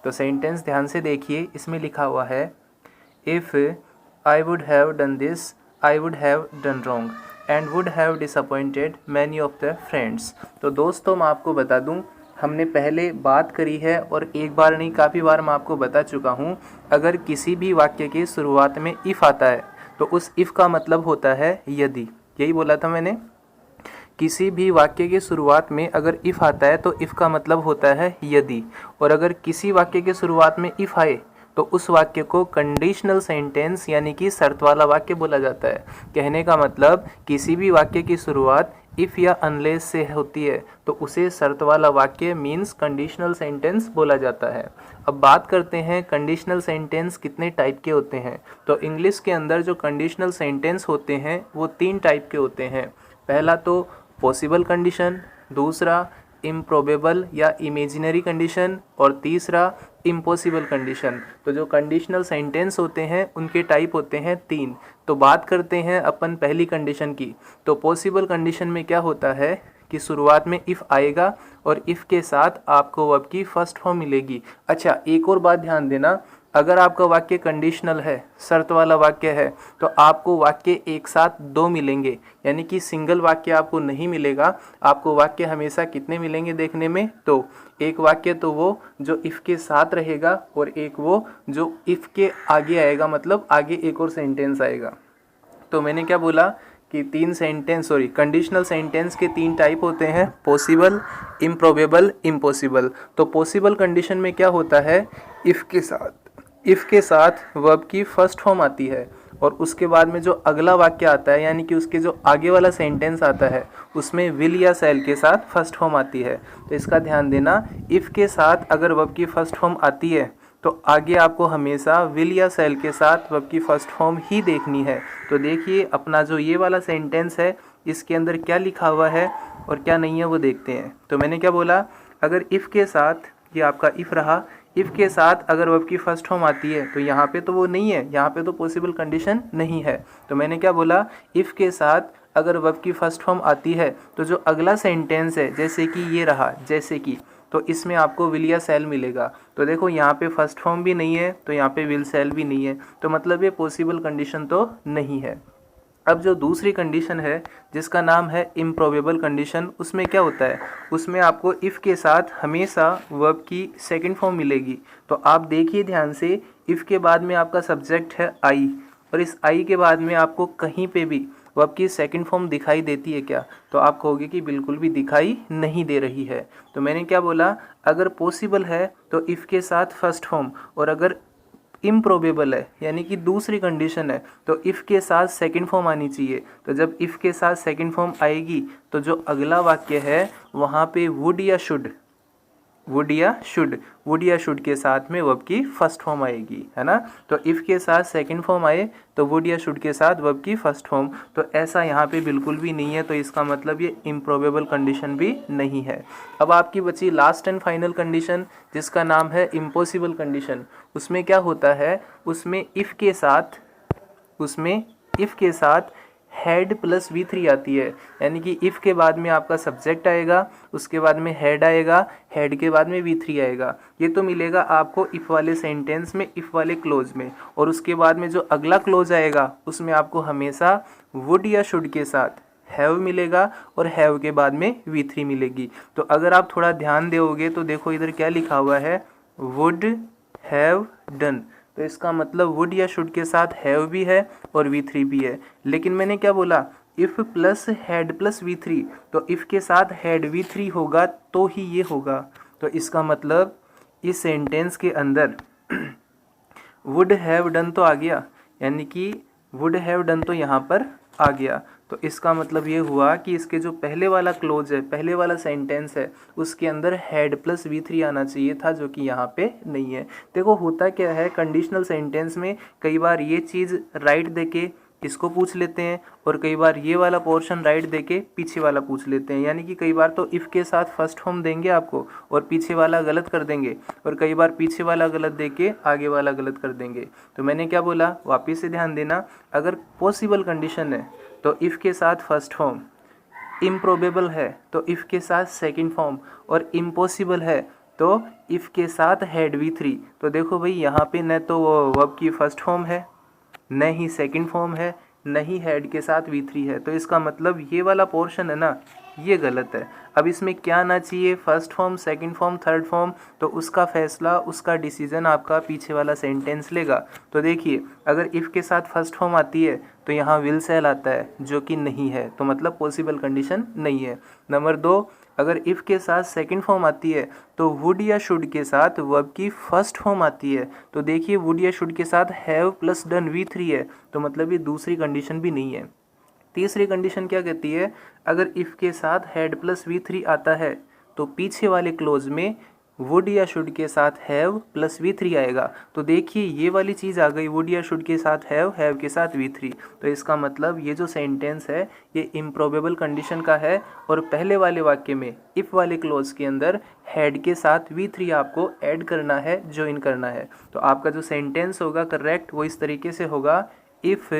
तो सेंटेंस ध्यान से देखिए, इसमें लिखा हुआ है if I would have done this I would have done wrong and would have disappointed many of the friends. तो दोस्तों मैं आपको बता दूं, हमने पहले बात करी है और एक बार नहीं काफ़ी बार मैं आपको बता चुका हूं, अगर किसी भी वाक्य की शुरुआत में इफ़ आता है तो उस इफ़ का मतलब होता है यदि। यही बोला था मैंने, किसी भी वाक्य की शुरुआत में अगर इफ़ आता है तो इफ़ का मतलब होता है यदि, और अगर किसी वाक्य की शुरुआत में इफ़ आए तो उस वाक्य को कंडीशनल सेंटेंस यानी कि शर्त वाला वाक्य बोला जाता है। कहने का मतलब किसी भी वाक्य की शुरुआत इफ़ या अनलेस से होती है तो उसे शर्त वाला वाक्य मीन्स कंडीशनल सेंटेंस बोला जाता है। अब बात करते हैं कंडीशनल सेंटेंस कितने टाइप के होते हैं। तो इंग्लिश के अंदर जो कंडीशनल सेंटेंस होते हैं वो 3 टाइप के होते हैं। पहला तो पॉसिबल कंडीशन, दूसरा इम्प्रोबेबल या इमेजिनरी कंडीशन, और तीसरा इम्पॉसिबल कंडीशन। तो जो कंडीशनल सेंटेंस होते हैं उनके टाइप होते हैं 3। तो बात करते हैं अपन पहली कंडीशन की। तो पॉसिबल कंडीशन में क्या होता है कि शुरुआत में इफ़ आएगा और इफ़ के साथ आपको वर्ब की फर्स्ट फॉर्म मिलेगी। अच्छा, एक और बात ध्यान देना, अगर आपका वाक्य कंडीशनल है, शर्त वाला वाक्य है, तो आपको वाक्य एक साथ 2 मिलेंगे, यानी कि सिंगल वाक्य आपको नहीं मिलेगा। आपको वाक्य हमेशा कितने मिलेंगे देखने में? तो एक वाक्य तो वो जो इफ़ के साथ रहेगा और एक वो जो इफ़ के आगे आएगा, मतलब आगे एक और सेंटेंस आएगा। तो मैंने क्या बोला कि कंडीशनल सेंटेंस के 3 टाइप होते हैं, पॉसिबल, इम्प्रोबेबल, इम्पॉसिबल। तो पॉसिबल कंडीशन में क्या होता है, इफ़ के साथ वर्ब की फर्स्ट फॉर्म आती है और उसके बाद में जो अगला वाक्य आता है यानी कि उसके जो आगे वाला सेंटेंस आता है उसमें विल या शैल के साथ फर्स्ट फॉर्म आती है। तो इसका ध्यान देना, इफ़ के साथ अगर वर्ब की फर्स्ट फॉर्म आती है तो आगे आपको हमेशा विल या शैल के साथ वर्ब की फर्स्ट फॉर्म ही देखनी है। तो देखिए अपना जो ये वाला सेंटेंस है इसके अंदर क्या लिखा हुआ है और क्या नहीं है वो देखते हैं। तो मैंने क्या बोला, अगर इफ़ के साथ, ये आपका इफ़ रहा, इफ़ के साथ अगर वर्ब की फर्स्ट फॉर्म आती है तो यहाँ पे तो वो नहीं है, यहाँ पे तो पॉसिबल कंडीशन नहीं है। तो मैंने क्या बोला, इफ़ के साथ अगर वर्ब की फर्स्ट फॉर्म आती है तो जो अगला सेंटेंस है, जैसे कि ये रहा, जैसे कि, तो इसमें आपको विल या शैल मिलेगा। तो देखो यहाँ पे फर्स्ट फॉर्म भी नहीं है तो यहाँ पे विल शैल भी नहीं है, तो मतलब ये पॉसिबल कंडीशन तो नहीं है। अब जो दूसरी कंडीशन है जिसका नाम है इम्प्रोबेबल कंडीशन, उसमें क्या होता है, उसमें आपको इफ़ के साथ हमेशा वर्ब की सेकंड फॉर्म मिलेगी। तो आप देखिए ध्यान से, इफ़ के बाद में आपका सब्जेक्ट है आई और इस आई के बाद में आपको कहीं पे भी वर्ब की सेकंड फॉर्म दिखाई देती है क्या? तो आप कहोगे कि बिल्कुल भी दिखाई नहीं दे रही है। तो मैंने क्या बोला, अगर पॉसिबल है तो इफ़ के साथ फर्स्ट फॉर्म, और अगर इम्प्रोबेबल है यानी कि दूसरी कंडीशन है तो इफ़ के साथ सेकंड फॉर्म आनी चाहिए। तो जब इफ़ के साथ सेकंड फॉर्म आएगी तो जो अगला वाक्य है वहाँ पे वुड या शुड के साथ में वर्ब की फर्स्ट फॉर्म आएगी, है ना। तो इफ़ के साथ सेकंड फॉर्म आए तो वुड या शुड के साथ वर्ब की फर्स्ट फॉर्म, तो ऐसा यहाँ पे बिल्कुल भी नहीं है। तो इसका मतलब ये इम्प्रोबेबल कंडीशन भी नहीं है। अब आपकी बची लास्ट एंड फाइनल कंडीशन जिसका नाम है इम्पॉसिबल कंडीशन। उसमें क्या होता है, उसमें इफ़ के साथ हेड प्लस V3 आती है, यानी कि इफ़ के बाद में आपका सब्जेक्ट आएगा, उसके बाद में हेड आएगा, हेड के बाद में V3 आएगा। ये तो मिलेगा आपको इफ़ वाले सेंटेंस में, इफ़ वाले क्लोज में, और उसके बाद में जो अगला क्लोज आएगा उसमें आपको हमेशा वुड या शुड के साथ हैव मिलेगा और हैव के बाद में V3 मिलेगी। तो अगर आप थोड़ा ध्यान दोगे तो देखो इधर क्या लिखा हुआ है, वुड हैव डन। तो इसका मतलब वुड या शुड के साथ हैव भी है और V3 भी है। लेकिन मैंने क्या बोला, if plus had plus V3, तो इफ़ के साथ हैड V3 होगा तो ही ये होगा। तो इसका मतलब इस सेंटेंस के अंदर वुड हैव डन तो आ गया, यानी कि वुड हैव डन तो यहाँ पर आ गया। तो इसका मतलब ये हुआ कि इसके जो पहले वाला क्लोज है, पहले वाला सेंटेंस है, उसके अंदर हैड प्लस V3 आना चाहिए था, जो कि यहाँ पे नहीं है। देखो होता क्या है, कंडीशनल सेंटेंस में कई बार ये चीज़ राइट देके इसको पूछ लेते हैं और कई बार ये वाला पोर्शन राइट देके पीछे वाला पूछ लेते हैं। यानी कि कई बार तो इफ़ के साथ फर्स्ट फॉर्म देंगे आपको और पीछे वाला गलत कर देंगे, और कई बार पीछे वाला गलत देके आगे वाला गलत कर देंगे। तो मैंने क्या बोला, वापस से ध्यान देना, अगर पॉसिबल कंडीशन है तो इफ़ के साथ फर्स्ट फॉर्म, इम्प्रोबेबल है तो इफ़ के साथ सेकंड फॉर्म, और इम्पॉसिबल है तो इफ़ के साथ हैड V3, तो देखो भाई यहाँ पे न तो वो वर्ब की फर्स्ट फॉर्म है, न ही सेकंड फॉर्म है, न ही हैड के साथ V3 है। तो इसका मतलब ये वाला पोर्शन है ना, ये गलत है। अब इसमें क्या आना चाहिए, first form, second form, third form, तो उसका फैसला, उसका डिसीजन आपका पीछे वाला सेंटेंस लेगा। तो देखिए, अगर इफ़ के साथ फर्स्ट फॉर्म आती है तो यहाँ विल सेल आता है, जो कि नहीं है, तो मतलब पॉसिबल कंडीशन नहीं है। नंबर 2, अगर इफ़ के साथ सेकंड फॉर्म आती है तो वुड या शुड के साथ वर्ब की फर्स्ट फॉर्म आती है। तो देखिए, वुड या शुड के साथ हैव प्लस डन V3 है, तो मतलब ये दूसरी कंडीशन भी नहीं है। तीसरी कंडीशन क्या कहती है, अगर इफ़ के साथ हैड प्लस V3 आता है तो पीछे वाले क्लोज में वुड या शुड के साथ हैव प्लस V3 आएगा। तो देखिए, ये वाली चीज़ आ गई, वुड या शुड के साथ हैव के साथ V3। तो इसका मतलब ये जो सेंटेंस है ये इम्प्रोबेबल कंडीशन का है, और पहले वाले वाक्य में इफ़ वाले क्लोज के अंदर हैड के साथ V3 आपको ऐड करना है, ज्वाइन करना है। तो आपका जो सेंटेंस होगा करेक्ट वो इस तरीके से होगा, इफ़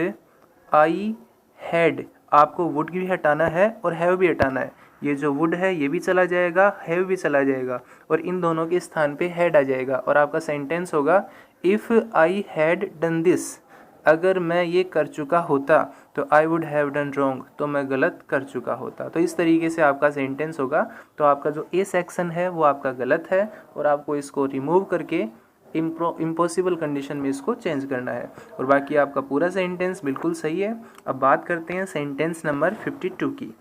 आई हैड, आपको वुड भी हटाना है और हैव भी हटाना है। ये जो वुड है ये भी चला जाएगा, हैव भी चला जाएगा, और इन दोनों के स्थान पे हैड आ जाएगा, और आपका सेंटेंस होगा, if I had done this, अगर मैं ये कर चुका होता तो I would have done wrong, तो मैं गलत कर चुका होता। तो इस तरीके से आपका सेंटेंस होगा। तो आपका जो ए सेक्शन है वो आपका गलत है, और आपको इसको रिमूव करके इम्पॉसिबल कंडीशन में इसको चेंज करना है, और बाकी आपका पूरा सेंटेंस बिल्कुल सही है। अब बात करते हैं सेंटेंस नंबर 52 की।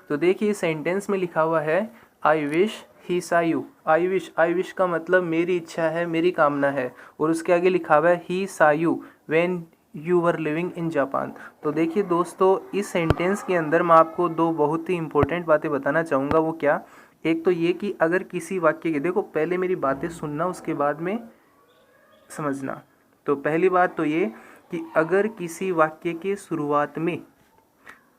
तो देखिए, सेंटेंस में लिखा हुआ है, आई विश ही सा यू। आई विश का मतलब मेरी इच्छा है, मेरी कामना है, और उसके आगे लिखा हुआ है ही सा you when you were living in Japan. तो देखिए दोस्तों, इस सेंटेंस के अंदर मैं आपको दो बहुत ही इंपॉर्टेंट बातें बताना चाहूँगा। वो क्या, एक तो ये कि अगर किसी वाक्य के, देखो पहले मेरी बातें सुनना, उसके बाद में समझना। तो पहली बात तो ये कि अगर किसी वाक्य के शुरुआत में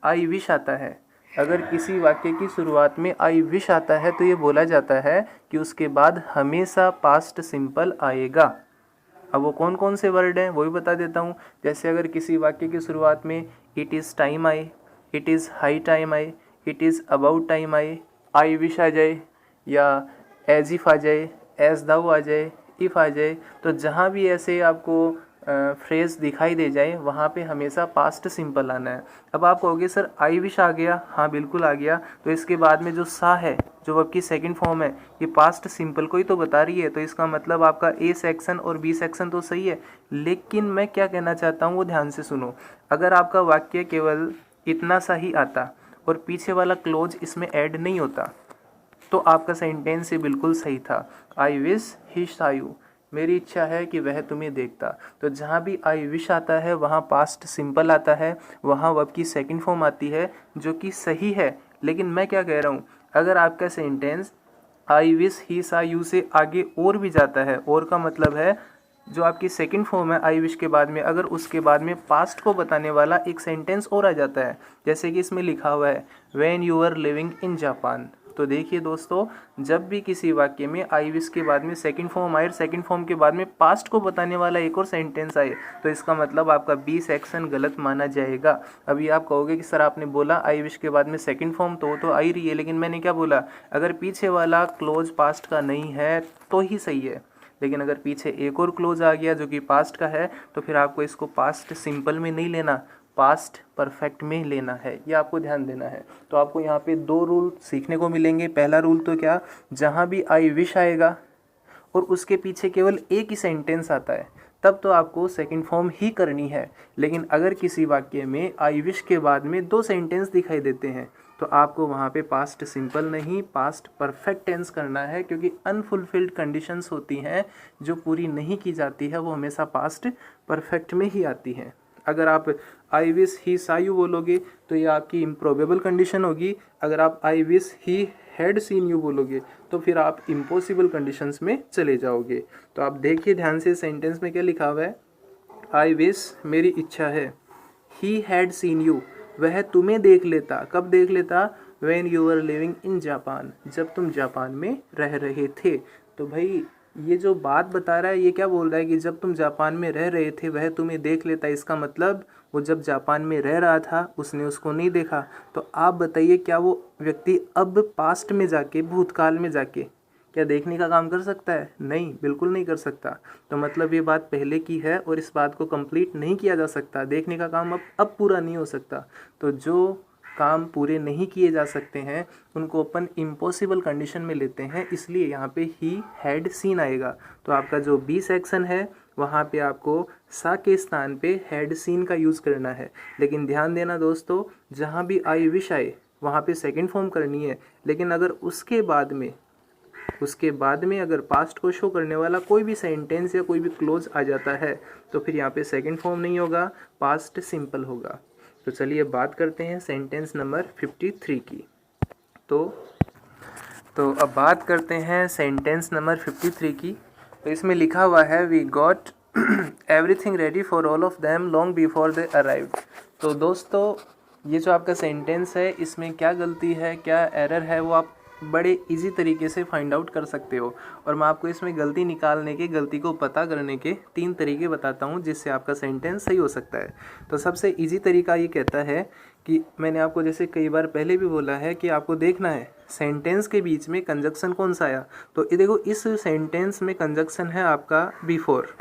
आई विश आता है, अगर किसी वाक्य की शुरुआत में आई विश आता है तो ये बोला जाता है कि उसके बाद हमेशा पास्ट सिंपल आएगा। अब वो कौन कौन से वर्ड हैं वो भी बता देता हूँ। जैसे अगर किसी वाक्य की शुरुआत में इट इज़ टाइम आए, इट इज़ हाई टाइम आए, इट इज़ अबाउट टाइम आए, आई विश आ जाए, या एज इफ़ आ जाए, एज दाउ आ जाए, इफ़ आ जाए, तो जहाँ भी ऐसे आपको फ्रेज़ दिखाई दे जाए वहाँ पे हमेशा पास्ट सिंपल आना है। अब आप कहोगे सर आई विश आ गया, हाँ बिल्कुल आ गया, तो इसके बाद में जो सा है, जो आपकी सेकंड फॉर्म है, ये पास्ट सिंपल को ही तो बता रही है। तो इसका मतलब आपका ए सेक्शन और बी सेक्शन तो सही है, लेकिन मैं क्या कहना चाहता हूँ वो ध्यान से सुनो। अगर आपका वाक्य केवल इतना सा ही आता और पीछे वाला क्लोज इसमें ऐड नहीं होता तो आपका सेंटेंस ये बिल्कुल सही था। आई विश ही सा यू, मेरी इच्छा है कि वह तुम्हें देखता। तो जहाँ भी आई विश आता है वहाँ पास्ट सिंपल आता है, वहाँ वर्ब की सेकंड फॉर्म आती है, जो कि सही है। लेकिन मैं क्या कह रहा हूँ, अगर आपका सेंटेंस आई विश ही सा यू से आगे और भी जाता है, और का मतलब है जो आपकी सेकंड फॉर्म है आई विश के बाद में, अगर उसके बाद में पास्ट को बताने वाला एक सेंटेंस और आ जाता है, जैसे कि इसमें लिखा हुआ है when you are living in Japan. तो देखिए दोस्तों, जब भी किसी वाक्य में आई विश के बाद में सेकंड फॉर्म आए, सेकंड फॉर्म के बाद में पास्ट को बताने वाला एक और सेंटेंस आए, तो इसका मतलब आपका बी सेक्शन गलत माना जाएगा। अभी आप कहोगे कि सर आपने बोला आई विश के बाद में सेकंड फॉर्म तो आ ही रही है, लेकिन मैंने क्या बोला, अगर पीछे वाला क्लोज पास्ट का नहीं है तो ही सही है, लेकिन अगर पीछे एक और क्लोज आ गया जो कि पास्ट का है तो फिर आपको इसको पास्ट सिंपल में नहीं लेना, पास्ट परफेक्ट में लेना है। ये आपको ध्यान देना है। तो आपको यहाँ पे दो रूल सीखने को मिलेंगे। पहला रूल तो क्या, जहाँ भी आई विश आएगा और उसके पीछे केवल एक ही सेंटेंस आता है तब तो आपको सेकंड फॉर्म ही करनी है। लेकिन अगर किसी वाक्य में आई विश के बाद में दो सेंटेंस दिखाई देते हैं तो आपको वहाँ पे पास्ट सिंपल नहीं पास्ट परफेक्ट टेंस करना है, क्योंकि अनफुलफिल्ड कंडीशंस होती हैं जो पूरी नहीं की जाती है, वो हमेशा पास्ट परफेक्ट में ही आती हैं। अगर आप आई विश ही सा यू बोलोगे तो ये आपकी इम्प्रोबेबल कंडीशन होगी। अगर आप I wish he had seen you बोलोगे तो फिर आप इम्पॉसिबल कंडीशंस में चले जाओगे। तो आप देखिए ध्यान से, सेंटेंस में क्या लिखा हुआ है, आई विश मेरी इच्छा है, ही हैड सीन यू वह तुम्हें देख लेता। कब देख लेता, when you are living in Japan, जब तुम जापान में रह रहे थे। तो भाई ये जो बात बता रहा है ये क्या बोल रहा है कि जब तुम जापान में रह रहे थे वह तुम्हें देख लेता। इसका मतलब वो जब जापान में रह रहा था उसने उसको नहीं देखा। तो आप बताइए क्या वो व्यक्ति अब पास्ट में जाके, भूतकाल में जाके क्या देखने का काम कर सकता है? नहीं, बिल्कुल नहीं कर सकता। तो मतलब ये बात पहले की है और इस बात को कंप्लीट नहीं किया जा सकता। देखने का काम अब पूरा नहीं हो सकता। तो जो काम पूरे नहीं किए जा सकते हैं उनको अपन इम्पॉसिबल कंडीशन में लेते हैं, इसलिए यहाँ पे ही हैड सीन आएगा। तो आपका जो बी सेक्शन है वहाँ पे आपको सा के स्थान पे हैड सीन का यूज़ करना है। लेकिन ध्यान देना दोस्तों, जहाँ भी आई विश आए वहाँ पे सेकंड फॉर्म करनी है, लेकिन अगर उसके बाद में अगर पास्ट को शो करने वाला कोई भी सेंटेंस या कोई भी क्लोज आ जाता है तो फिर यहाँ पे सेकंड फॉर्म नहीं होगा, पास्ट सिंपल होगा। तो चलिए बात करते हैं सेंटेंस नंबर 53 की। तो अब बात करते हैं सेंटेंस नंबर 53 की। तो इसमें लिखा हुआ है we got everything ready for all of them long before they arrived. तो दोस्तों ये जो आपका सेंटेंस है इसमें क्या गलती है, क्या एरर है, वो आप बड़े इजी तरीके से फाइंड आउट कर सकते हो। और मैं आपको इसमें गलती निकालने के, गलती को पता करने के 3 तरीके बताता हूँ जिससे आपका सेंटेंस सही हो सकता है। तो सबसे इजी तरीका ये कहता है कि मैंने आपको जैसे कई बार पहले भी बोला है कि आपको देखना है सेंटेंस के बीच में कंजक्शन कौन सा आया। तो ये देखो, इस सेंटेंस में कंजक्शन है आपका बिफोर,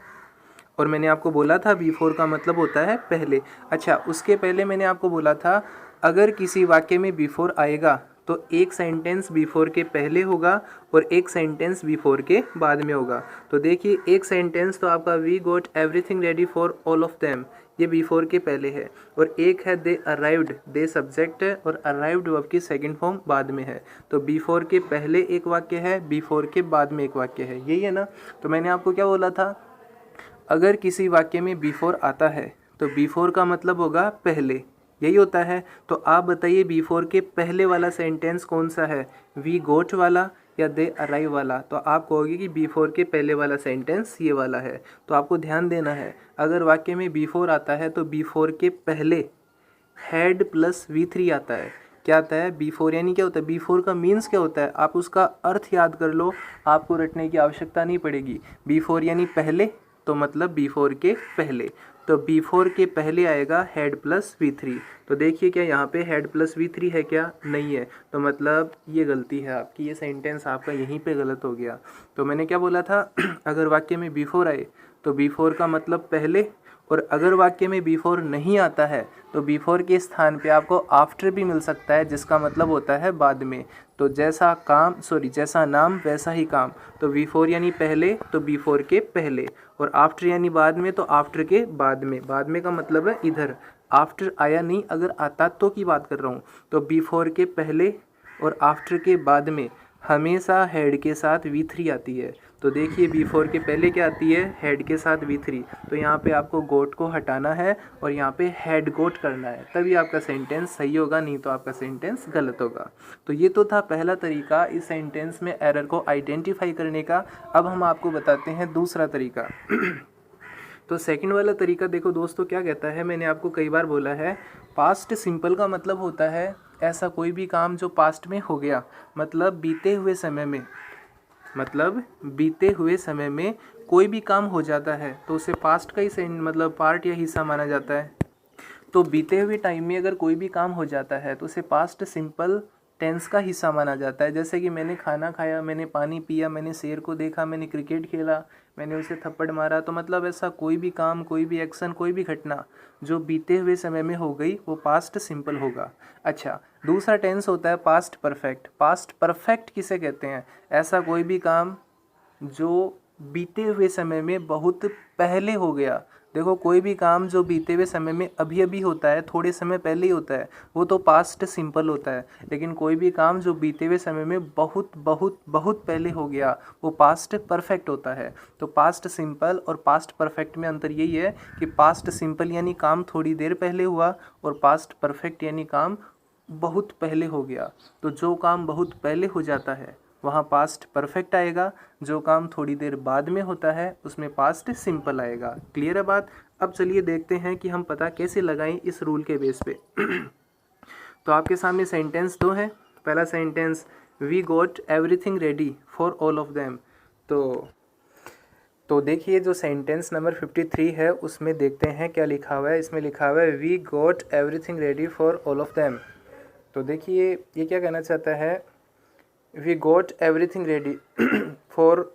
और मैंने आपको बोला था बिफोर का मतलब होता है पहले। अच्छा, उसके पहले मैंने आपको बोला था अगर किसी वाक्य में बिफोर आएगा तो एक सेंटेंस बिफोर के पहले होगा और एक सेंटेंस बिफोर के बाद में होगा। तो देखिए, एक सेंटेंस तो आपका we got everything ready for all of them, ये बिफोर के पहले है, और एक है दे अराइव्ड, दे सब्जेक्ट है और अराइव्ड वर्ब की सेकंड फॉर्म बाद में है। तो बिफोर के पहले एक वाक्य है, बिफोर के बाद में एक वाक्य है, यही है ना। तो मैंने आपको क्या बोला था, अगर किसी वाक्य में बिफोर आता है तो बिफोर का मतलब होगा पहले, यही होता है। तो आप बताइए बिफोर के पहले वाला सेंटेंस कौन सा है, वी गोट वाला या दे अराइव वाला? तो आप कहोगे कि बिफोर के पहले वाला सेंटेंस ये वाला है। तो आपको ध्यान देना है, अगर वाक्य में बिफोर आता है तो बिफोर के पहले हैड प्लस V3 आता है। क्या आता है बिफोर, यानी क्या होता है, बिफोर का मीन्स क्या होता है, आप उसका अर्थ याद कर लो, आपको रटने की आवश्यकता नहीं पड़ेगी। बिफोर यानी पहले, तो मतलब बिफोर के पहले, तो बिफोर के पहले आएगा हेड प्लस V3। तो देखिए क्या यहाँ पे हेड प्लस V3 है क्या? नहीं है। तो मतलब ये गलती है आपकी, ये सेंटेंस आपका यहीं पे गलत हो गया। तो मैंने क्या बोला था अगर वाक्य में बिफोर आए तो बिफोर का मतलब पहले, और अगर वाक्य में बिफोर नहीं आता है तो बिफोर के स्थान पे आपको आफ्टर भी मिल सकता है, जिसका मतलब होता है बाद में। तो जैसा नाम वैसा ही काम। तो बिफोर यानी पहले, तो बिफोर के पहले, और आफ्टर यानी बाद में, तो आफ्टर के बाद में। बाद में का मतलब है इधर, आफ्टर आया नहीं, अगर आता तो की बात कर रहा हूँ। तो बिफोर के पहले और आफ्टर के बाद में हमेशा हेड के साथ V3 आती है। तो देखिए बिफोर के पहले क्या आती है, हेड के साथ V3। तो यहाँ पे आपको गोट को हटाना है और यहाँ पे हेड गोट करना है, तभी आपका सेंटेंस सही होगा, नहीं तो आपका सेंटेंस गलत होगा। तो ये तो था पहला तरीका इस सेंटेंस में एरर को आइडेंटिफाई करने का। अब हम आपको बताते हैं दूसरा तरीका। तो सेकंड वाला तरीका देखो दोस्तों क्या कहता है, मैंने आपको कई बार बोला है पास्ट सिंपल का मतलब होता है ऐसा कोई भी काम जो पास्ट में हो गया, मतलब बीते हुए समय में कोई भी काम हो जाता है तो उसे पास्ट का ही मतलब पार्ट या हिस्सा माना जाता है। तो बीते हुए टाइम में अगर कोई भी काम हो जाता है तो उसे पास्ट सिंपल टेंस का हिस्सा माना जाता है। जैसे कि मैंने खाना खाया, मैंने पानी पिया, मैंने शेर को देखा, मैंने क्रिकेट खेला, मैंने उसे थप्पड़ मारा। तो मतलब ऐसा कोई भी काम, कोई भी एक्शन, कोई भी घटना जो बीते हुए समय में हो गई वो पास्ट सिंपल होगा। अच्छा, दूसरा टेंस होता है पास्ट परफेक्ट। पास्ट परफेक्ट किसे कहते हैं? ऐसा कोई भी काम जो बीते हुए समय में बहुत पहले हो गया। देखो, कोई भी काम जो बीते हुए समय में अभी अभी होता है, थोड़े समय पहले ही होता है, वो तो पास्ट सिंपल होता है। लेकिन कोई भी काम जो बीते हुए समय में बहुत बहुत बहुत पहले हो गया वो पास्ट परफेक्ट होता है। तो पास्ट सिंपल और पास्ट परफेक्ट में अंतर यही है कि पास्ट सिंपल यानी काम थोड़ी देर पहले हुआ और पास्ट परफेक्ट यानी काम बहुत पहले हो गया। तो जो काम बहुत पहले हो जाता है वहाँ पास्ट परफेक्ट आएगा, जो काम थोड़ी देर बाद में होता है उसमें पास्ट सिंपल आएगा। क्लियर है बात? अब चलिए देखते हैं कि हम पता कैसे लगाएं इस रूल के बेस पे। तो आपके सामने सेंटेंस दो है। पहला sentence we got everything ready for all of them. तो देखिए जो सेंटेंस नंबर 53 है उसमें देखते हैं क्या लिखा हुआ है। इसमें लिखा हुआ है we got everything ready for all of them. तो देखिए ये क्या कहना चाहता है we got everything ready for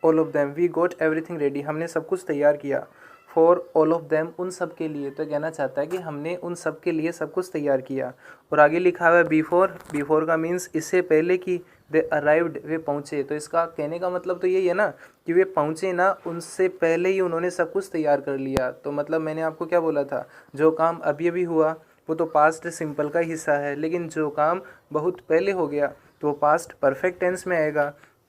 all of them, we got everything ready, हमने सब कुछ तैयार किया, फॉर ऑल ऑफ देम, उन सब के लिए, तो कहना चाहता है कि हमने उन सब के लिए सब कुछ तैयार किया। और आगे लिखा हुआ है बिफोर, बिफोर का मीन्स इससे पहले कि दे अराइव्ड, वे पहुँचे, तो इसका कहने का मतलब तो यही है ना कि वे पहुँचे ना, उनसे पहले ही उन्होंने सब कुछ तैयार कर लिया। तो मतलब मैंने आपको क्या बोला था, जो काम अभी अभी हुआ वो तो पास्ट सिंपल का हिस्सा है, लेकिन जो काम बहुत पहले हो गया तो वो पास्ट परफेक्ट टेंस में आएगा।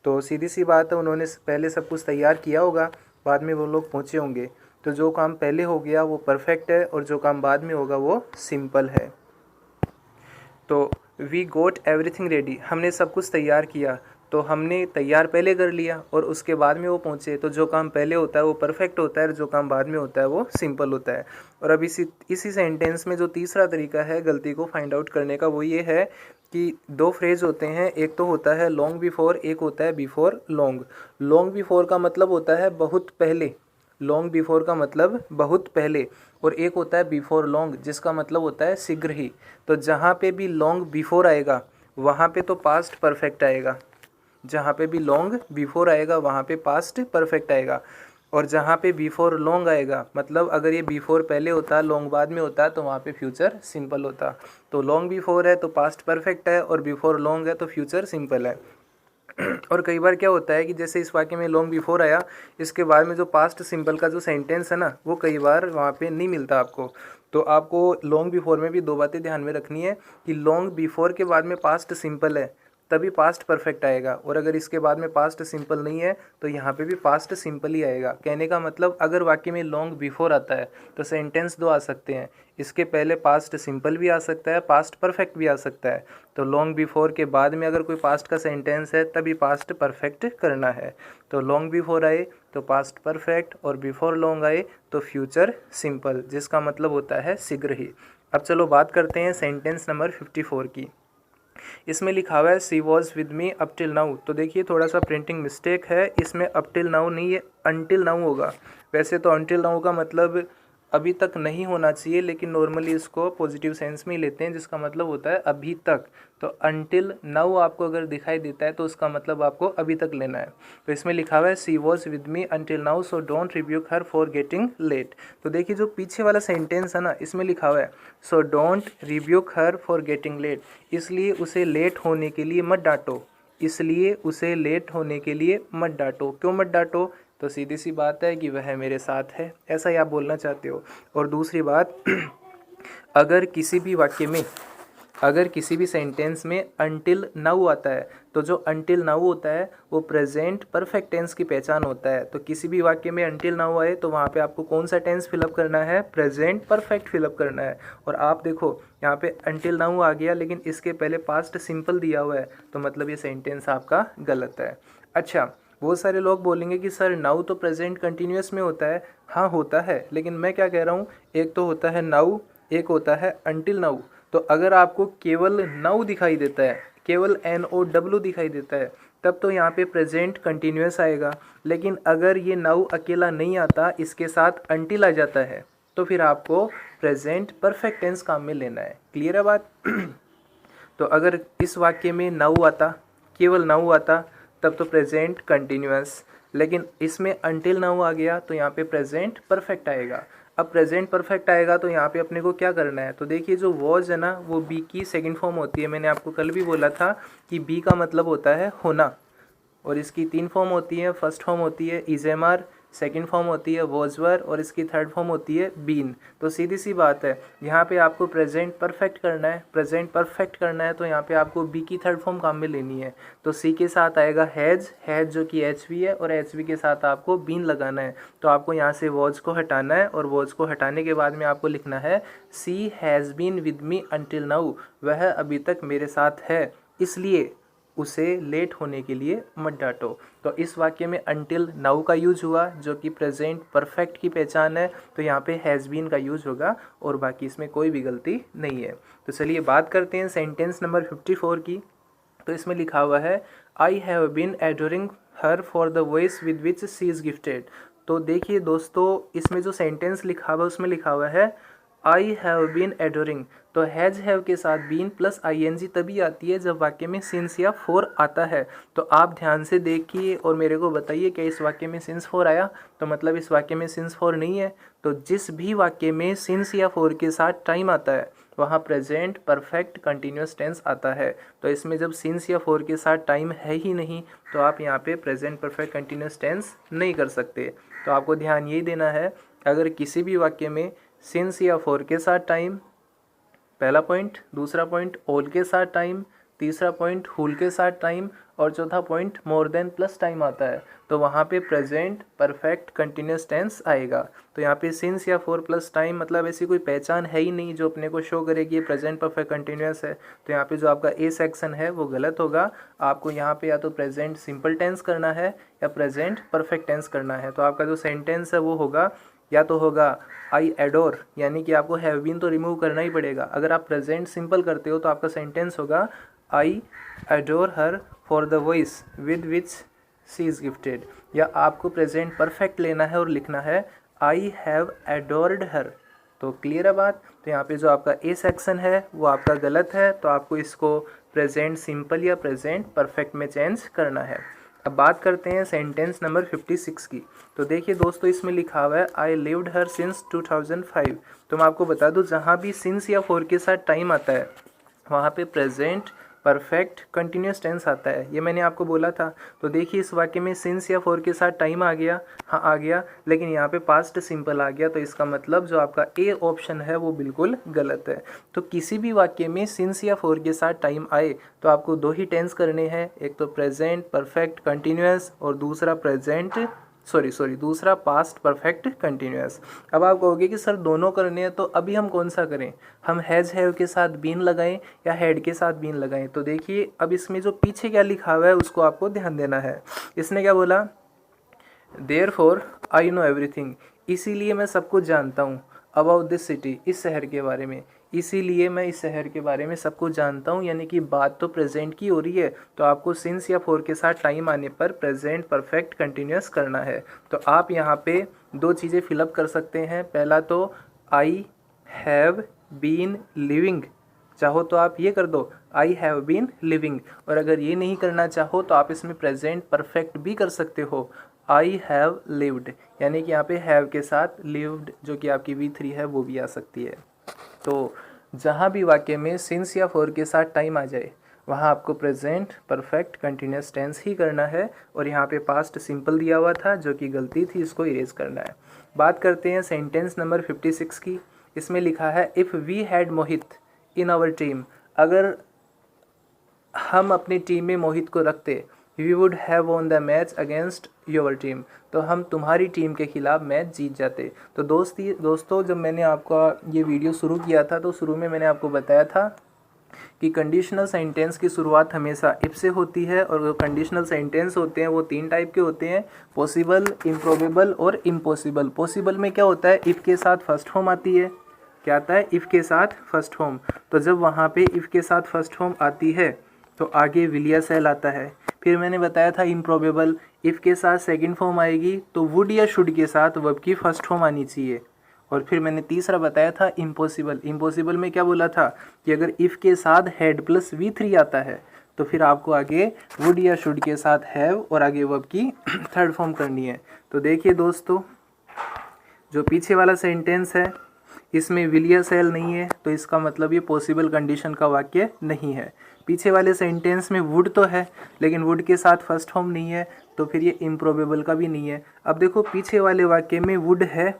तो सीधी सी बात है, उन्होंने पहले सब कुछ तैयार किया होगा, बाद में वो लोग पहुँचे होंगे। तो जो काम पहले हो गया वो परफेक्ट है और जो काम बाद में होगा वो सिंपल है। तो वी गोट एवरीथिंग रेडी, हमने सब कुछ तैयार किया, तो हमने तैयार पहले कर लिया और उसके बाद में वो पहुँचे। तो जो काम पहले होता है वो परफेक्ट होता है और जो काम बाद में होता है वो सिंपल होता है। और अब इसी सेंटेंस में जो तीसरा तरीका है गलती को फाइंड आउट करने का, वो ये है कि दो फ्रेज होते हैं, एक तो होता है लॉन्ग बिफोर, एक होता है बिफोर लॉन्ग। लॉन्ग बिफोर का मतलब होता है बहुत पहले, लॉन्ग बिफोर का मतलब बहुत पहले, और एक होता है बिफोर लॉन्ग जिसका मतलब होता है शीघ्र ही। तो जहाँ पे भी लॉन्ग बिफोर आएगा वहाँ पे तो पास्ट परफेक्ट आएगा, जहाँ पे भी लॉन्ग बिफोर आएगा वहाँ पे पास्ट परफेक्ट आएगा। और जहाँ पे बिफोर लॉन्ग आएगा, मतलब अगर ये बिफोर पहले होता लॉन्ग बाद में होता तो वहाँ पे फ्यूचर सिंपल होता। तो लॉन्ग बिफोर है तो पास्ट परफेक्ट है और बिफोर लॉन्ग है तो फ्यूचर सिंपल है। और कई बार क्या होता है कि जैसे इस वाक्य में लॉन्ग बिफोर आया, इसके बाद में जो पास्ट सिंपल का जो सेंटेंस है ना वो कई बार वहाँ पे नहीं मिलता आपको। तो आपको लॉन्ग बिफोर में भी दो बातें ध्यान में रखनी है कि लॉन्ग बिफोर के बाद में पास्ट सिंपल है तभी पास्ट परफेक्ट आएगा, और अगर इसके बाद में पास्ट सिंपल नहीं है तो यहाँ पे भी पास्ट सिंपल ही आएगा। कहने का मतलब अगर वाक्य में लॉन्ग बिफोर आता है तो सेंटेंस दो आ सकते हैं, इसके पहले पास्ट सिंपल भी आ सकता है, पास्ट परफेक्ट भी आ सकता है। तो लॉन्ग बिफोर के बाद में अगर कोई पास्ट का सेंटेंस है तभी पास्ट परफेक्ट करना है। तो लॉन्ग बिफोर आए तो पास्ट परफेक्ट और बिफोर लॉन्ग आए तो फ्यूचर सिंपल, जिसका मतलब होता है शीघ्र ही। अब चलो बात करते हैं सेंटेंस नंबर 54 की। इसमें लिखा हुआ है she was with me up till now. तो देखिए थोड़ा सा प्रिंटिंग मिस्टेक है, इसमें अप टिल नाउ नहीं है अनटिल नाउ होगा। वैसे तो अनटिल नाउ का मतलब अभी तक नहीं होना चाहिए, लेकिन नॉर्मली इसको पॉजिटिव सेंस में ही लेते हैं जिसका मतलब होता है अभी तक। तो अनटिल नाउ आपको अगर दिखाई देता है तो उसका मतलब आपको अभी तक लेना है। तो इसमें लिखा हुआ है she was with me until now so don't rebuke her for getting late. तो देखिए जो पीछे वाला सेंटेंस है ना, इसमें लिखा हुआ है so don't rebuke her for getting late, इसलिए उसे लेट होने के लिए मत डांटो, इसलिए उसे लेट होने के लिए मत डांटो। क्यों मत डांटो? तो सीधी सी बात है कि वह मेरे साथ है, ऐसा ही आप बोलना चाहते हो। और दूसरी बात अगर किसी भी वाक्य में, अगर किसी भी सेंटेंस में अनटिल नाउ आता है तो जो अनटिल नाउ होता है वो प्रेजेंट परफेक्ट टेंस की पहचान होता है। तो किसी भी वाक्य में अनटिल नाउ आए तो वहाँ पे आपको कौन सा टेंस फिलअप करना है? प्रेजेंट परफेक्ट फिलअप करना है। और आप देखो यहाँ पे अनटिल नाउ आ गया लेकिन इसके पहले पास्ट सिंपल दिया हुआ है, तो मतलब ये सेंटेंस आपका गलत है। अच्छा, बहुत सारे लोग बोलेंगे कि सर नाउ तो प्रेजेंट कंटिन्यूस में होता है। हाँ होता है, लेकिन मैं क्या कह रहा हूँ, एक तो होता है नाउ, एक होता है अनटिल नाउ। तो अगर आपको केवल नाउ दिखाई देता है, केवल NOW दिखाई देता है, तब तो यहाँ पे प्रेजेंट कंटिन्यूस आएगा। लेकिन अगर ये नाउ अकेला नहीं आता, इसके साथ अनटिल आ जाता है, तो फिर आपको प्रेजेंट परफेक्ट टेंस काम में लेना है। क्लियर है बात? तो अगर इस वाक्य में नाउ आता, केवल नाउ आता, तब तो प्रेजेंट कंटिन्यूअस, लेकिन इसमें अनटिल नाउ आ गया तो यहाँ पे प्रेजेंट परफेक्ट आएगा। अब प्रेजेंट परफेक्ट आएगा तो यहाँ पे अपने को क्या करना है? तो देखिए जो वॉज है ना वो बी की सेकंड फॉर्म होती है। मैंने आपको कल भी बोला था कि बी का मतलब होता है होना, और इसकी 3 फॉर्म होती है। फर्स्ट फॉर्म होती है इजेमर, सेकंड फॉर्म होती है वॉजवर, और इसकी थर्ड फॉर्म होती है बीन। तो सीधी सी बात है, यहाँ पे आपको प्रेजेंट परफेक्ट करना है। प्रेजेंट परफेक्ट करना है तो यहाँ पे आपको बी की थर्ड फॉर्म काम में लेनी है। तो सी के साथ आएगा हैज, हैज जो कि HV है, और HV के साथ आपको बीन लगाना है। तो आपको यहाँ से वॉज को हटाना है, और वॉज को हटाने के बाद में आपको लिखना है she has been with me until now, वह अभी तक मेरे साथ है, इसलिए उसे लेट होने के लिए मत डांटो। तो इस वाक्य में अनटिल नाउ का यूज हुआ जो कि प्रेजेंट परफेक्ट की पहचान है, तो यहाँ पे हैज़ बीन का यूज होगा, और बाकी इसमें कोई भी गलती नहीं है। तो चलिए बात करते हैं सेंटेंस नंबर 54 की। तो इसमें लिखा हुआ है I have been adoring her for the voice with which she is gifted. तो देखिए दोस्तों, इसमें जो सेंटेंस लिखा हुआ है उसमें लिखा हुआ है आई हैव बीन एडोरिंग, तो हैज़ हैव के साथ बीन प्लस आईएनजी तभी आती है जब वाक्य में सिंस या फॉर आता है। तो आप ध्यान से देखिए और मेरे को बताइए कि इस वाक्य में सिंस फॉर आया, तो मतलब इस वाक्य में सिंस फॉर नहीं है। तो जिस भी वाक्य में सिंस या फॉर के साथ टाइम आता है वहाँ प्रेजेंट परफेक्ट कंटिन्यूस टेंस आता है। तो इसमें जब सिंस या फॉर के साथ टाइम है ही नहीं तो आप यहाँ पे प्रेजेंट परफेक्ट कंटिन्यूस टेंस नहीं कर सकते। तो आपको ध्यान यही देना है, अगर किसी भी वाक्य में सिंस या फॉर के साथ टाइम, पहला पॉइंट, दूसरा पॉइंट ऑल के साथ टाइम, तीसरा पॉइंट हुल के साथ टाइम और चौथा point more than plus time आता है तो वहाँ पे प्रेजेंट परफेक्ट कंटिन्यूस टेंस आएगा। तो यहाँ पे सिंस या फॉर प्लस टाइम मतलब ऐसी कोई पहचान है ही नहीं जो अपने को शो करेगी ये प्रेजेंट परफेक्ट कंटिन्यूस है। तो यहाँ पे जो आपका ए सेक्शन है वो गलत होगा। आपको यहाँ पे या तो प्रेजेंट सिंपल टेंस करना है या प्रेजेंट परफेक्ट टेंस करना है। तो आपका जो सेंटेंस है वो होगा या तो होगा आई एडोर, यानी कि आपको हैव बीन तो रिमूव करना ही पड़ेगा। अगर आप प्रेजेंट सिंपल करते हो तो आपका सेंटेंस होगा I adore her for the voice with which she is gifted, या आपको प्रेजेंट परफेक्ट लेना है और लिखना है आई हैव एडोर्ड हर। तो क्लियर है बात। तो यहाँ पे जो आपका ए सेक्शन है वो आपका गलत है, तो आपको इसको प्रेजेंट सिंपल या प्रेजेंट परफेक्ट में चेंज करना है। अब बात करते हैं सेंटेंस नंबर 56 की। तो देखिए दोस्तों इसमें लिखा हुआ है आई लिव्ड हर सिंस 2005। तो मैं आपको बता दूं जहाँ भी सिंस या फॉर के साथ टाइम आता है वहाँ पे प्रेजेंट परफेक्ट कंटिन्यूस टेंस आता है, ये मैंने आपको बोला था। तो देखिए इस वाक्य में सिंस या फॉर के साथ टाइम आ गया, हाँ आ गया, लेकिन यहाँ पे पास्ट सिंपल आ गया। तो इसका मतलब जो आपका ए ऑप्शन है वो बिल्कुल गलत है। तो किसी भी वाक्य में सिंस या फॉर के साथ टाइम आए तो आपको दो ही टेंस करने हैं, एक तो प्रेजेंट परफेक्ट कंटिन्यूस और दूसरा पास्ट परफेक्ट कंटिन्यूस। अब आप कहोगे कि सर दोनों करने हैं तो अभी हम कौन सा करें, हम हैज़ हैव के साथ बीन लगाएं या हैड के साथ बीन लगाएं। तो देखिए अब इसमें जो पीछे क्या लिखा हुआ है उसको आपको ध्यान देना है। इसने क्या बोला, देयरफॉर आई नो एवरीथिंग, इसीलिए मैं सब कुछ जानता हूँ, अबाउट दिस सिटी, इस शहर के बारे में, इसीलिए मैं इस शहर के बारे में सब कुछ जानता हूँ, यानी कि बात तो प्रेजेंट की हो रही है। तो आपको सिंस या फॉर के साथ टाइम आने पर प्रेजेंट परफेक्ट कंटिन्यूस करना है। तो आप यहाँ पे दो चीज़ें फिलअप कर सकते हैं। पहला तो आई हैव बीन लिविंग, चाहो तो आप ये कर दो आई हैव बीन लिविंग, और अगर ये नहीं करना चाहो तो आप इसमें प्रेजेंट परफेक्ट भी कर सकते हो, आई हैव लिव्ड, यानी कि यहाँ पे हैव के साथ लिव्ड जो कि आपकी V3 है वो भी आ सकती है। तो जहाँ भी वाक्य में सिंस या फॉर के साथ टाइम आ जाए वहाँ आपको प्रेजेंट परफेक्ट कंटिन्यूस टेंस ही करना है, और यहाँ पे पास्ट सिंपल दिया हुआ था जो कि गलती थी, इसको इरेज करना है। बात करते हैं सेंटेंस नंबर 56 की। इसमें लिखा है if we had Mohit in our team, अगर हम अपनी टीम में मोहित को रखते, we would have won the match against your team, तो हम तुम्हारी टीम के खिलाफ मैच जीत जाते। तो दोस्तों जब मैंने आपका ये वीडियो शुरू किया था तो शुरू में मैंने आपको बताया था कि कंडीशनल सेंटेंस की शुरुआत हमेशा इफ से होती है, और जो कंडीशनल सेंटेंस होते हैं वो तीन टाइप के होते हैं, पॉसिबल, इम्प्रोबेबल और इम्पॉसिबल। पॉसिबल में क्या होता है, इफ़ के साथ फर्स्ट फॉर्म आती है, क्या आता है, इफ़ के साथ फर्स्ट फॉर्म। तो जब वहाँ पे इफ़ के साथ फर्स्ट फॉर्म आती है तो आगे विल या शैल आता है। फिर मैंने बताया था इम्प्रोबेबल, इफ़ के साथ सेकंड फॉर्म आएगी तो वुड या शुड के साथ वर्ब की फर्स्ट फॉर्म आनी चाहिए। और फिर मैंने तीसरा बताया था इम्पॉसिबल। इम्पॉसिबल में क्या बोला था कि अगर इफ़ के साथ हैड प्लस V3 आता है तो फिर आपको आगे वुड या शुड के साथ हैव और आगे वर्ब की थर्ड फॉर्म करनी है। तो देखिए दोस्तों जो पीछे वाला सेंटेंस है इसमें विल या शैल नहीं है, तो इसका मतलब ये पॉसिबल कंडीशन का वाक्य नहीं है। पीछे वाले सेंटेंस में वुड तो है लेकिन वुड के साथ फर्स्ट फॉर्म नहीं है, तो फिर ये इम्प्रोबेबल का भी नहीं है। अब देखो पीछे वाले वाक्य में वुड है,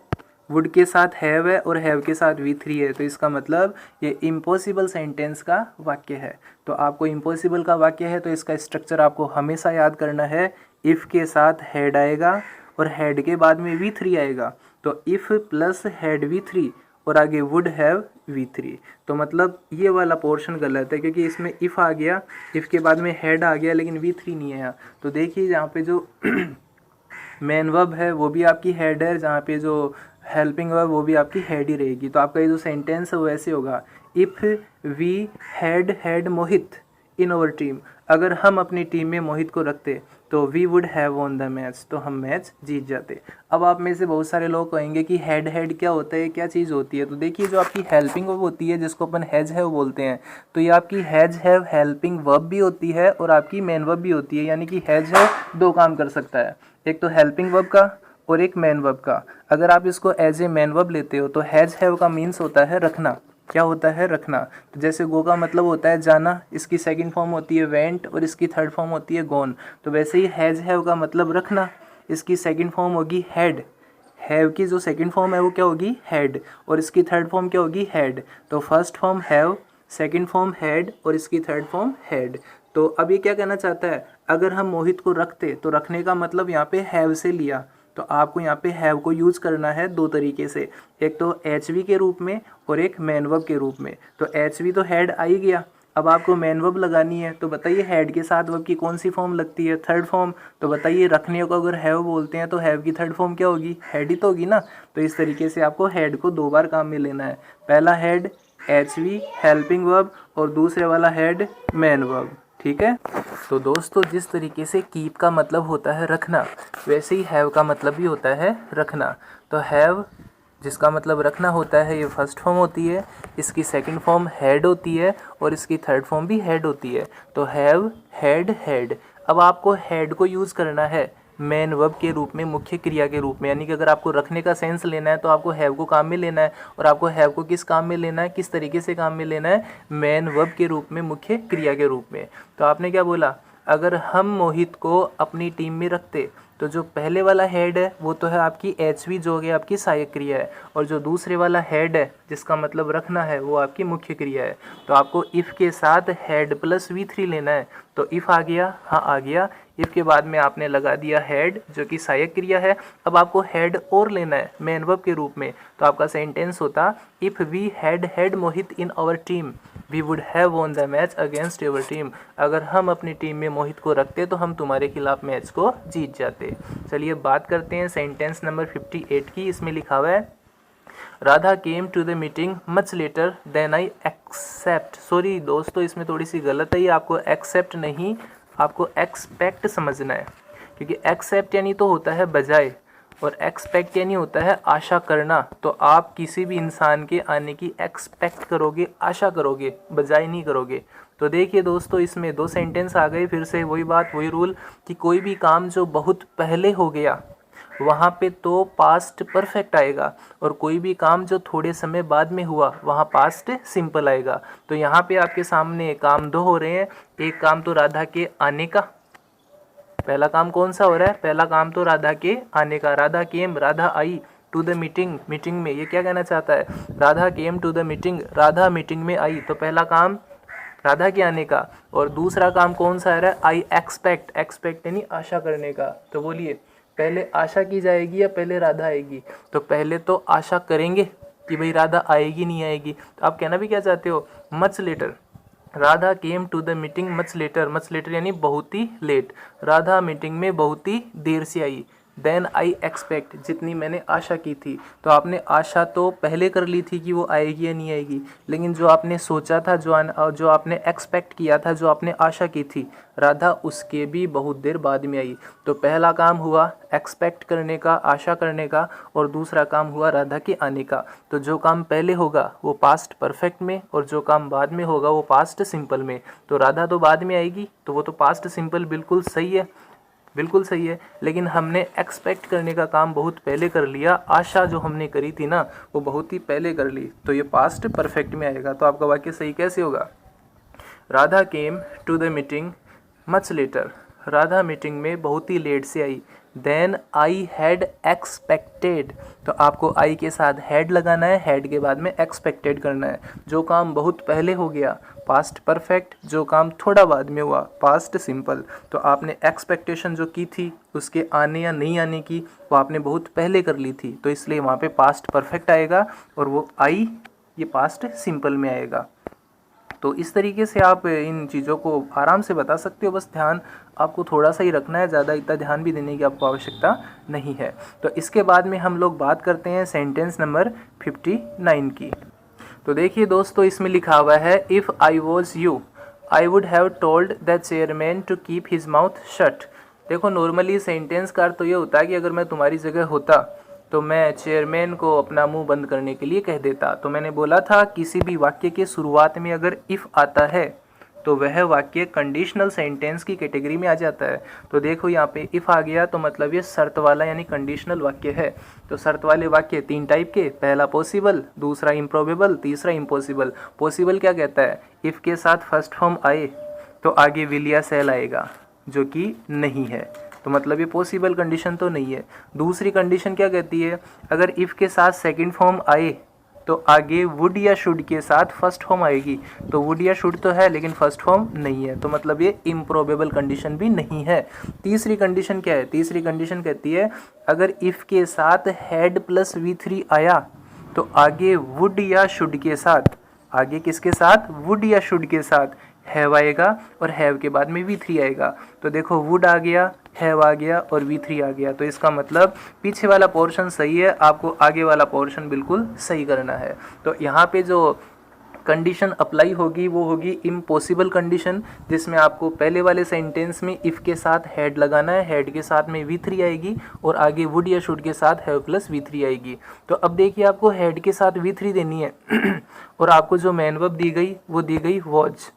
वुड के साथ हैव है और हैव के साथ V3 है, तो इसका मतलब ये इम्पॉसिबल सेंटेंस का वाक्य है। तो आपको इम्पॉसिबल का वाक्य है तो इसका स्ट्रक्चर आपको हमेशा याद करना है, इफ़ के साथ हैड आएगा और हैड के बाद में V3 आएगा, तो इफ़ प्लस हैड V3 और आगे वुड हैव V3। तो मतलब ये वाला पोर्शन गलत है क्योंकि इसमें इफ़ आ गया, इफ़ के बाद में हैड आ गया लेकिन V3 नहीं है यहाँ। तो देखिए जहाँ पे जो मेन वर्ब है वो भी आपकी हैड है, जहाँ पे जो हेल्पिंग वर्ब वो भी आपकी हैड ही रहेगी। तो आपका ये जो सेंटेंस है वो ऐसे होगा, if we had Mohit in our team, अगर हम अपनी टीम में मोहित को रखते तो we would have won the match, तो हम मैच जीत जाते। अब आप में से बहुत सारे लोग कहेंगे कि हेड हेड क्या होता है, क्या चीज़ होती है। तो देखिए जो आपकी हेल्पिंग वर्ब होती है जिसको अपन हैज हैव बोलते हैं, तो ये आपकी हैज हैव हेल्पिंग वर्ब भी होती है और आपकी मेन वर्ब भी होती है। यानी कि हैज हैव दो काम कर सकता है, एक तो हेल्पिंग वर्ब का और एक मेन वर्ब का। अगर आप इसको एज ए मेन वर्ब लेते हो तो हैज हैव का मीन्स होता है रखना। क्या होता है? रखना। तो जैसे गो का मतलब होता है जाना, इसकी सेकंड फॉर्म होती है वेंट और इसकी थर्ड फॉर्म होती है गॉन। तो वैसे ही हैज हैव का मतलब रखना, इसकी सेकंड फॉर्म होगी हैड। हैव की जो सेकंड फॉर्म है वो क्या होगी? हैड। और इसकी थर्ड फॉर्म क्या होगी? हैड। तो first form have, second form had और इसकी थर्ड फॉर्म हैड। तो अब ये क्या कहना चाहता है, अगर हम मोहित को रखते तो रखने का मतलब यहाँ पे हैव से लिया, तो आपको यहाँ पे हैव को यूज़ करना है दो तरीके से, एक तो एच वी के रूप में और एक मैन वर्ब के रूप में। तो एच वी तो हैड आ ही गया, अब आपको मैन वर्ब लगानी है। तो बताइए हैड के साथ वर्ब की कौन सी फॉर्म लगती है? Third form. तो बताइए रखने को अगर हैव बोलते हैं तो हैव की थर्ड फॉर्म क्या होगी? हैड ही तो होगी ना। तो इस तरीके से आपको हैड को दो बार काम में लेना है, पहला had H we helping verb और दूसरे वाला हैड मैन वर्ब। ठीक है। तो दोस्तों जिस तरीके से कीप का मतलब होता है रखना, वैसे ही हैव का मतलब भी होता है रखना। तो हैव जिसका मतलब रखना होता है, ये फर्स्ट फॉर्म होती है, इसकी सेकंड फॉर्म हैड होती है और इसकी थर्ड फॉर्म भी हैड होती है। तो हैव, हैड, हैड। अब आपको हैड को यूज़ करना है मेन वर्ब के रूप में, मुख्य क्रिया के रूप में। यानी कि अगर आपको रखने का सेंस लेना है तो आपको हैव को काम में लेना है, और आपको हैव को किस काम में लेना है, किस तरीके से काम में लेना है? मेन वर्ब के रूप में, मुख्य क्रिया के रूप में। तो आपने क्या बोला, अगर हम मोहित को अपनी टीम में रखते तो जो पहले वाला हेड है वो तो है आपकी एच वी, जो है आपकी सहायक क्रिया है, और जो दूसरे वाला हेड है जिसका मतलब रखना है वो आपकी मुख्य क्रिया है। तो आपको इफ़ के साथ हेड प्लस V3 लेना है। तो इफ़ आ गया, हाँ आ गया, इफ़ के बाद में आपने लगा दिया हेड जो कि सहायक क्रिया है। अब आपको हेड और लेना है मेन वर्ब के रूप में, तो आपका सेंटेंस होता if we had Mohit in our team we would have won the match against your team. अगर हम अपनी टीम में मोहित को रखते तो हम तुम्हारे खिलाफ मैच को जीत जाते। चलिए बात करते हैं सेंटेंस नंबर 58 की। इसमें लिखा हुआ है Radha came to the meeting much later than I except. Sorry दोस्तों, इसमें थोड़ी सी गलत है, ये आपको एक्सेप्ट नहीं, आपको एक्सपेक्ट समझना है, क्योंकि एक्सेप्ट यानी तो होता है बजाय और एक्सपेक्ट यानी होता है आशा करना। तो आप किसी भी इंसान के आने की एक्सपेक्ट करोगे, आशा करोगे, बजाय नहीं करोगे। तो देखिए दोस्तों, इसमें दो सेंटेंस आ गए, फिर से वही बात, वही रूल कि कोई भी काम जो बहुत पहले हो गया वहाँ पे तो पास्ट परफेक्ट आएगा, और कोई भी काम जो थोड़े समय बाद में हुआ वहाँ पास्ट सिंपल आएगा। तो यहाँ पे आपके सामने काम दो हो रहे हैं। एक काम तो राधा के आने का, पहला काम कौन सा हो रहा है? पहला काम तो राधा के आने का। राधा केम, राधा आई, टू द मीटिंग, मीटिंग में, ये क्या कहना चाहता है? Radha came to the meeting, Radha meeting में आई। तो पहला काम राधा के आने का, और दूसरा काम कौन सा आ रहा है? आई एक्सपेक्ट, एक्सपेक्ट यानी आशा करने का। तो बोलिए पहले आशा की जाएगी या पहले राधा आएगी? तो पहले तो आशा करेंगे कि भाई राधा आएगी नहीं आएगी। तो आप कहना भी क्या चाहते हो? Much later, Radha came to the meeting much later, much later यानी बहुत ही लेट। राधा मीटिंग में बहुत ही देर से आई। देन आई एक्सपेक्ट, जितनी मैंने आशा की थी। तो आपने आशा तो पहले कर ली थी कि वो आएगी या नहीं आएगी, लेकिन जो आपने सोचा था, जो आपने एक्सपेक्ट किया था, जो आपने आशा की थी राधा, उसके भी बहुत देर बाद में आई। तो पहला काम हुआ एक्सपेक्ट करने का, आशा करने का, और दूसरा काम हुआ राधा के आने का। तो जो काम पहले होगा वो पास्ट परफेक्ट में, और जो काम बाद में होगा वो पास्ट सिंपल में। तो राधा तो बाद में आएगी, तो वो तो पास्ट सिंपल बिल्कुल सही है, बिल्कुल सही है। लेकिन हमने एक्सपेक्ट करने का काम बहुत पहले कर लिया, आशा जो हमने करी थी ना वो बहुत ही पहले कर ली, तो ये पास्ट परफेक्ट में आएगा। तो आपका वाक्य सही कैसे होगा? Radha came to the meeting much later, Radha meeting में बहुत ही लेट से आई। देन आई हैड एक्सपेक्टेड, तो आपको आई के साथ हैड लगाना है, हैड के बाद में एक्सपेक्टेड करना है। जो काम बहुत पहले हो गया पास्ट परफेक्ट, जो काम थोड़ा बाद में हुआ पास्ट सिंपल। तो आपने एक्सपेक्टेशन जो की थी उसके आने या नहीं आने की, वो आपने बहुत पहले कर ली थी, तो इसलिए वहाँ पे पास्ट परफेक्ट आएगा, और वो आई ये पास्ट सिंपल में आएगा। तो इस तरीके से आप इन चीज़ों को आराम से बता सकते हो, बस ध्यान आपको थोड़ा सा ही रखना है, ज़्यादा इतना ध्यान भी देने की आपको आवश्यकता नहीं है। तो इसके बाद में हम लोग बात करते हैं सेंटेंस नंबर 59 की। तो देखिए दोस्तों, इसमें लिखा हुआ है if I was you I would have told the chairman to keep his mouth shut. देखो नॉर्मली सेंटेंस का अर्थ तो ये होता है कि अगर मैं तुम्हारी जगह होता तो मैं चेयरमैन को अपना मुंह बंद करने के लिए कह देता। तो मैंने बोला था किसी भी वाक्य के शुरुआत में अगर इफ़ आता है तो वह वाक्य कंडीशनल सेंटेंस की कैटेगरी में आ जाता है। तो देखो यहाँ पे इफ़ आ गया तो मतलब ये शर्त वाला यानी कंडीशनल वाक्य है। तो शर्त वाले वाक्य 3 टाइप के, पहला पॉसिबल, दूसरा इम्प्रोबेबल, तीसरा इम्पॉसिबल। पॉसिबल क्या कहता है, इफ़ के साथ फर्स्ट फॉर्म आए तो आगे विल या शैल आएगा, जो कि नहीं है, तो मतलब ये पॉसिबल कंडीशन तो नहीं है। दूसरी कंडीशन क्या कहती है, अगर इफ़ के साथ सेकंड फॉर्म आए तो आगे वुड या शुड के साथ फर्स्ट फॉर्म आएगी। तो वुड या शुड तो है लेकिन फर्स्ट फॉर्म नहीं है, तो मतलब ये इम्प्रोबेबल कंडीशन भी नहीं है। तीसरी कंडीशन क्या है, तीसरी कंडीशन कहती है अगर इफ़ के साथ हैड प्लस V3 आया तो आगे वुड या शुड के साथ, आगे किसके साथ, वुड या शुड के साथ हैव आएगा और हैव के बाद में V3 आएगा। तो देखो वुड आ गया, हैव आ गया और V3 आ गया। तो इसका मतलब पीछे वाला पोर्शन सही है, आपको आगे वाला पोर्शन बिल्कुल सही करना है। तो यहाँ पे जो कंडीशन अप्लाई होगी वो होगी इम्पॉसिबल कंडीशन, जिसमें आपको पहले वाले सेंटेंस में इफ़ के साथ हैड लगाना है, हैड के साथ में V3 आएगी और आगे वुड या शुड के साथ हैव प्लस V3 आएगी। तो अब देखिए आपको हैड के साथ V3 देनी है और आपको जो मेन वर्ब दी गई वो दी गई वॉज।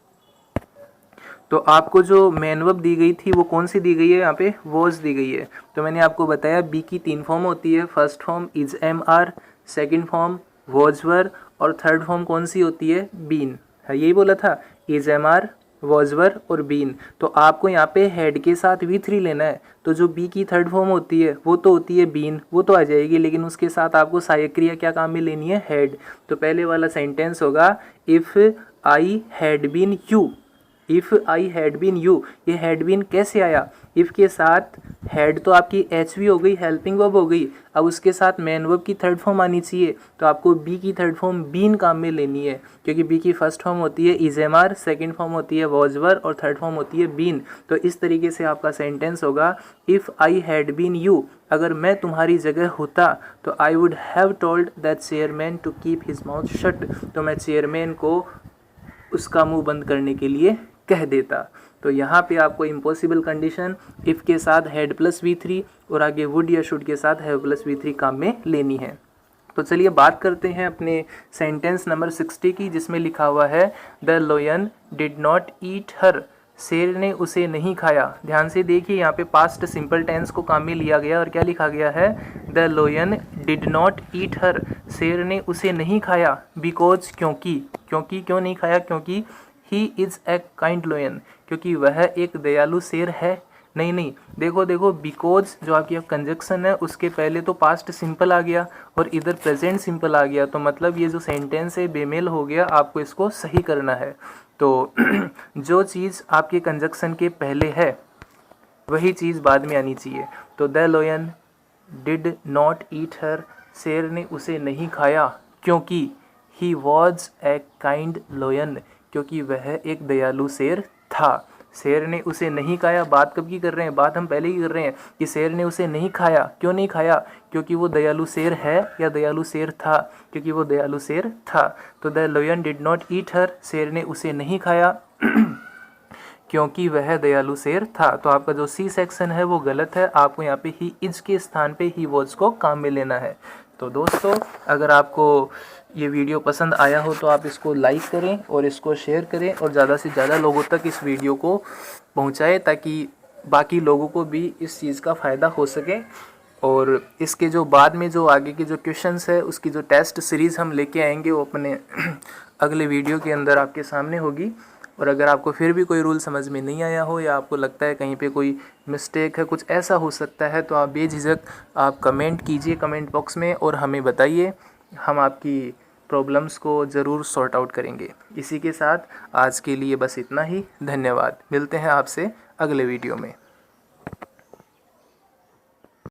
तो आपको जो मेन वर्ब दी गई थी वो कौन सी दी गई है, यहाँ पे वॉज दी गई है। तो मैंने आपको बताया बी की 3 फॉर्म होती है, first form is am are, second form was were और थर्ड फॉर्म कौन सी होती है, बीन है, यही बोला था, is am are, was were और बीन। तो आपको यहाँ पे हेड के साथ V3 लेना है, तो जो बी की थर्ड फॉर्म होती है वो तो होती है बीन, वो तो आ जाएगी, लेकिन उसके साथ आपको सहायक क्रिया क्या काम में लेनी है, हेड। तो पहले वाला सेंटेंस होगा if I had been you, if I had been you. ये हैड बीन कैसे आया, इफ़ के साथ हैड तो आपकी HV हो गई, हेल्पिंग वर्ब हो गई, अब उसके साथ मेन वर्ब की थर्ड फॉर्म आनी चाहिए। तो आपको बी की थर्ड फॉर्म बीन काम में लेनी है, क्योंकि बी की फर्स्ट फॉर्म होती है is am are, second form होती है वॉज वर और थर्ड फॉर्म होती है बीन। तो इस तरीके से आपका सेंटेंस होगा if I had been you, अगर मैं तुम्हारी जगह होता तो I would have told that chairman to keep his mouth shut, तो मैं चेयरमैन को उसका मुंह बंद करने के लिए कह देता। तो यहाँ पे आपको इम्पॉसिबल कंडीशन इफ़ के साथ हैड प्लस V3 और आगे वुड या शुड के साथ हैव प्लस V3 काम में लेनी है। तो चलिए बात करते हैं अपने सेंटेंस नंबर 60 की, जिसमें लिखा हुआ है the lion did not eat her, शेर ने उसे नहीं खाया। ध्यान से देखिए यहाँ पे पास्ट सिंपल टेंस को काम में लिया गया और क्या लिखा गया है, the lion did not eat her, शेर ने उसे नहीं खाया, बिकॉज क्योंकि, क्योंकि क्यों नहीं खाया, क्योंकि ही इज़ ए काइंड लोयन, क्योंकि वह एक दयालु शेर है। नहीं, देखो बिकॉज जो आपकी कंजक्शन है उसके पहले तो पास्ट सिंपल आ गया और इधर प्रेजेंट सिंपल आ गया, तो मतलब ये जो सेंटेंस है बेमेल हो गया, आपको इसको सही करना है। तो जो चीज़ आपके कंजक्शन के पहले है वही चीज़ बाद में आनी चाहिए। तो the lion did not eat her, शेर ने उसे नहीं खाया, क्योंकि ही वॉज ए काइंड लोयन, क्योंकि वह एक दयालु शेर था। शेर ने उसे नहीं खाया, बात कब की कर रहे हैं, बात हम पहले ही कर रहे हैं कि शेर ने उसे नहीं खाया। क्यों नहीं खाया, क्योंकि वो दयालु शेर है या दयालु शेर था, क्योंकि वो दयालु शेर था। तो the lion did not eat her, शेर ने उसे नहीं खाया क्योंकि वह दयालु शेर था। तो आपका जो सी सेक्शन है वो गलत है, आपको यहाँ पे ही इज के स्थान पे ही वॉज को काम में लेना है। तो दोस्तों अगर आपको ये वीडियो पसंद आया हो तो आप इसको लाइक करें और इसको शेयर करें और ज़्यादा से ज़्यादा लोगों तक इस वीडियो को पहुँचाएं, ताकि बाकी लोगों को भी इस चीज़ का फ़ायदा हो सके। और इसके जो बाद में जो आगे के जो क्वेश्चंस है उसकी जो टेस्ट सीरीज़ हम लेके आएंगे वो अपने अगले वीडियो के अंदर आपके सामने होगी। और अगर आपको फिर भी कोई रूल समझ में नहीं आया हो या आपको लगता है कहीं पे कोई मिस्टेक है, कुछ ऐसा हो सकता है, तो आप बेझिझक आप कमेंट कीजिए कमेंट बॉक्स में और हमें बताइए, हम आपकी प्रॉब्लम्स को ज़रूर सॉर्ट आउट करेंगे। इसी के साथ आज के लिए बस इतना ही, धन्यवाद। मिलते हैं आपसे अगले वीडियो में।